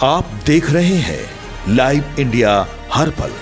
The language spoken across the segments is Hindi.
आप देख रहे हैं लाइव इंडिया हर पल।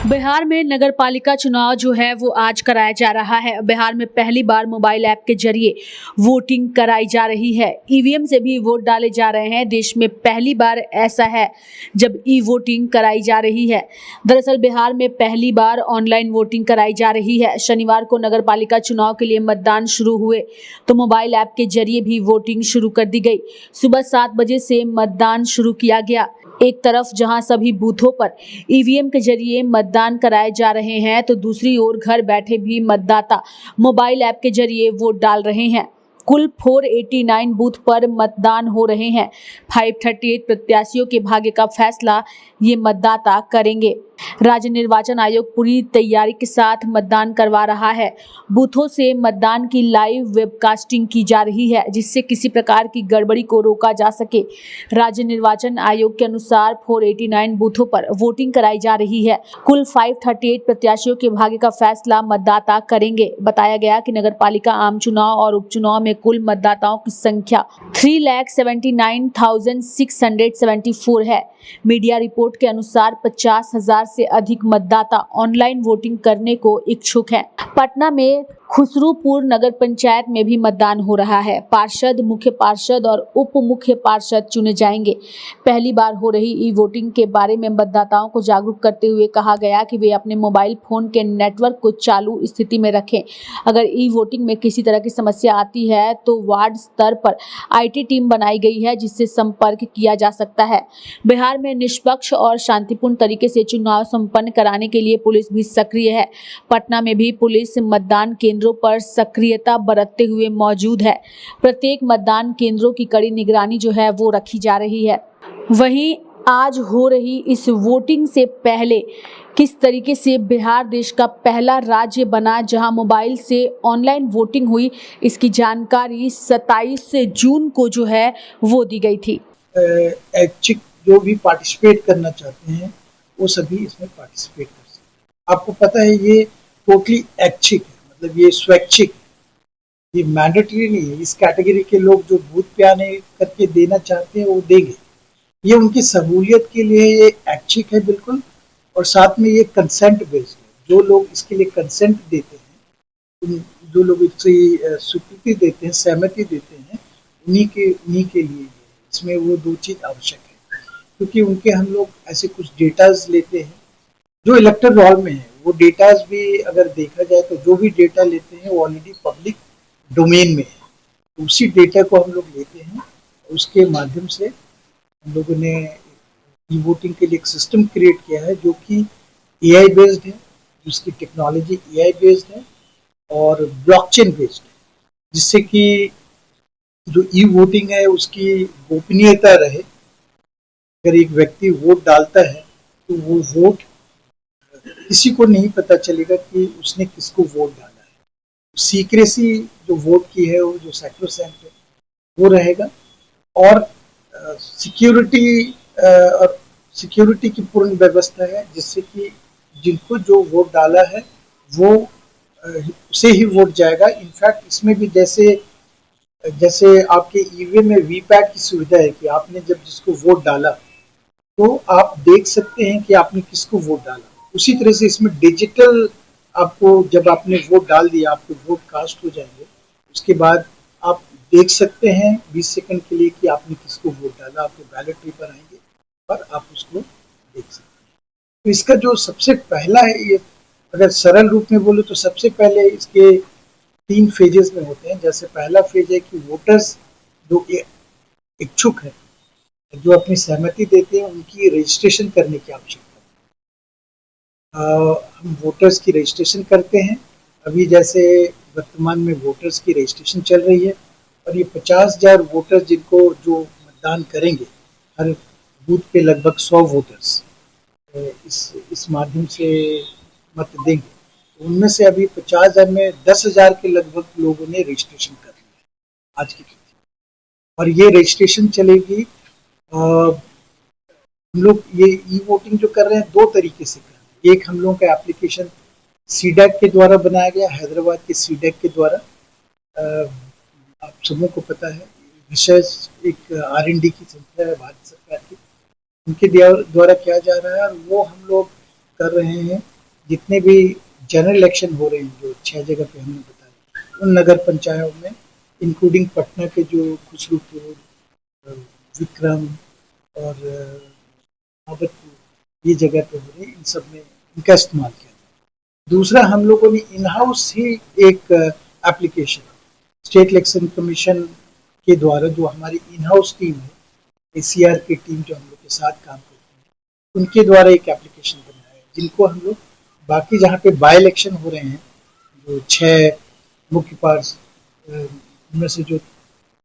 बिहार में नगर पालिका चुनाव जो है वो आज कराया जा रहा है। बिहार में पहली बार मोबाइल ऐप के जरिए वोटिंग कराई जा रही है। ईवीएम से भी वोट डाले जा रहे हैं। देश में पहली बार ऐसा है जब ई वोटिंग कराई जा रही है। दरअसल बिहार में पहली बार ऑनलाइन वोटिंग कराई जा रही है। शनिवार को नगर पालिका चुनाव के लिए मतदान शुरू हुए तो मोबाइल ऐप के जरिए भी वोटिंग शुरू कर दी गई। सुबह 7 बजे से मतदान शुरू किया गया। एक तरफ जहां सभी बूथों पर ईवीएम के जरिए मतदान कराए जा रहे हैं तो दूसरी ओर घर बैठे भी मतदाता मोबाइल ऐप के जरिए वोट डाल रहे हैं। कुल 489 बूथ पर मतदान हो रहे हैं। 538 प्रत्याशियों के भाग्य का फैसला ये मतदाता करेंगे। राज्य निर्वाचन आयोग पूरी तैयारी के साथ मतदान करवा रहा है। बूथों से मतदान की लाइव वेबकास्टिंग की जा रही है जिससे किसी प्रकार की गड़बड़ी को रोका जा सके। राज्य निर्वाचन आयोग के अनुसार 489 बूथों पर वोटिंग कराई जा रही है। कुल 538 प्रत्याशियों के भाग्य का फैसला मतदाता करेंगे। बताया गया कि नगर पालिका आम चुनाव और उपचुनाव में कुल मतदाताओं की संख्या 3,79,674 है। मीडिया रिपोर्ट के अनुसार 50,000 से अधिक मतदाता ऑनलाइन वोटिंग करने को इच्छुक हैं। पटना में खुसरूपुर नगर पंचायत में भी मतदान हो रहा है। पार्षद, मुख्य पार्षद और उप मुख्य पार्षद चुने जाएंगे। पहली बार हो रही ई वोटिंग के बारे में मतदाताओं को जागरूक करते हुए कहा गया कि वे अपने मोबाइल फोन के नेटवर्क को चालू स्थिति में रखें। अगर ई वोटिंग में किसी तरह की समस्या आती है तो वार्ड स्तर पर IT टीम बनाई गई है जिससे संपर्क किया जा सकता है। बिहार में निष्पक्ष और शांतिपूर्ण तरीके से चुनाव संपन्न कराने के लिए पुलिस भी सक्रिय है। पटना में भी पुलिस मतदान केंद्रों पर सक्रियता बरतते हुए मौजूद है। प्रत्येक मतदान केंद्रों की कड़ी निगरानी जो है वो रखी जा रही है। वहीं आज हो रही इस वोटिंग से पहले किस तरीके से बिहार देश का पहला राज्य बना जहां मोबाइल से ऑनलाइन वोटिंग हुई, इसकी जानकारी 27 जून को जो है वो दी गई थी। ऐच्छिक जो भी पार्टिसिपेट करना चाहते हैं वो सभी इसमें पार्टिसिपेट कर सकते हैं। आपको पता है ये टोटली ऐच्छिक है, मतलब ये स्वैच्छिक है, ये मैंडेटरी नहीं है। इस कैटेगरी के लोग जो बूथ पे आने करके देना चाहते हैं वो देंगे। ये उनकी सहूलियत के लिए ये ऐच्छिक है बिल्कुल, और साथ में ये कंसेंट बेस्ड है। जो लोग इसके लिए कंसेंट देते हैं, जो लोग इससे स्वीकृति देते हैं, सहमति देते हैं, उन्हीं के लिए इसमें वो दो चीज आवश्यक है। क्योंकि उनके हम लोग ऐसे कुछ डेटाज लेते हैं जो इलेक्टोरल रोल में है। वो डेटाज भी अगर देखा जाए तो जो भी डेटा लेते हैं वो ऑलरेडी पब्लिक डोमेन में है। तो उसी डेटा को हम लोग लेते हैं, उसके माध्यम से हम लोगों ने ई वोटिंग के लिए एक सिस्टम क्रिएट किया है जो कि AI बेस्ड है, जिसकी टेक्नोलॉजी AI बेस्ड है और ब्लॉकचेन बेस्ड है, जिससे कि जो ई वोटिंग है उसकी गोपनीयता रहे। अगर एक व्यक्ति वोट डालता है तो वो वोट किसी को नहीं पता चलेगा कि उसने किसको वोट डाला है। सीक्रेसी जो वोट की है वो जो सैक्रोसैंक्ट है वो रहेगा, और सिक्योरिटी की पूर्ण व्यवस्था है, जिससे कि जिनको जो वोट डाला है वो उसे ही वोट जाएगा। इनफैक्ट इसमें भी जैसे आपके ईवीएम में वीपैट की सुविधा है कि आपने जब जिसको वोट डाला तो आप देख सकते हैं कि आपने किसको वोट डाला। उसी तरह से इसमें डिजिटल आपको जब आपने वोट डाल दिया, आपके वोट कास्ट हो जाएंगे, उसके बाद आप देख सकते हैं 20 सेकंड के लिए कि आपने किसको वोट डाला। आपके बैलेट पेपर आएंगे और आप उसको देख सकते हैं। तो इसका जो सबसे पहला है, ये अगर सरल रूप में बोलो तो सबसे पहले इसके 3 फेजेस में होते हैं। जैसे पहला फेज है कि वोटर्स जो इच्छुक है, जो अपनी सहमति देते हैं, उनकी रजिस्ट्रेशन करने की आवश्यकता है। हम वोटर्स की रजिस्ट्रेशन करते हैं। अभी जैसे वर्तमान में वोटर्स की रजिस्ट्रेशन चल रही है और ये 50,000 वोटर्स जिनको जो मतदान करेंगे, हर बूथ पे लगभग 100 वोटर्स इस माध्यम से मत देंगे। तो उनमें से अभी 50,000 में 10,000 के लगभग लोगों ने रजिस्ट्रेशन कर लिया है आज की तिथि, और ये रजिस्ट्रेशन चलेगी। हम लोग ये ई वोटिंग जो कर रहे हैं 2 तरीके से कर रहे हैं। एक हम लोगों का एप्लीकेशन CDAC के द्वारा बनाया गया, हैदराबाद के CDAC के द्वारा। आप सबों को पता है रिसर्च, एक R&D की संस्था है भारत सरकार की, उनके द्वारा किया जा रहा है और वो हम लोग कर रहे हैं। जितने भी जनरल इलेक्शन हो रहे हैं जो 6 जगह पे हमने बताया, उन नगर पंचायतों में इंक्लूडिंग पटना के जो खुसरूपुर, विक्रम और मोहब्बतपुर ये जगह पे हो रहे हैं, इन सब में इनका इस्तेमाल किया जाए। दूसरा, हम लोगों ने इन हाउस ही एक एप्लीकेशन स्टेट इलेक्शन कमीशन के द्वारा, जो हमारी इन हाउस टीम है, ACR की टीम जो हम लोग के साथ काम करती है, उनके द्वारा एक एप्लीकेशन बनाया है, जिनको हम लोग बाकी जहाँ पे बाई इलेक्शन हो रहे हैं, जो 6 मुख्य पार्षद उनमें से जो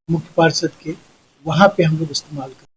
मुख्य पार्षद के, वहाँ पे हम लोग इस्तेमाल करते हैं।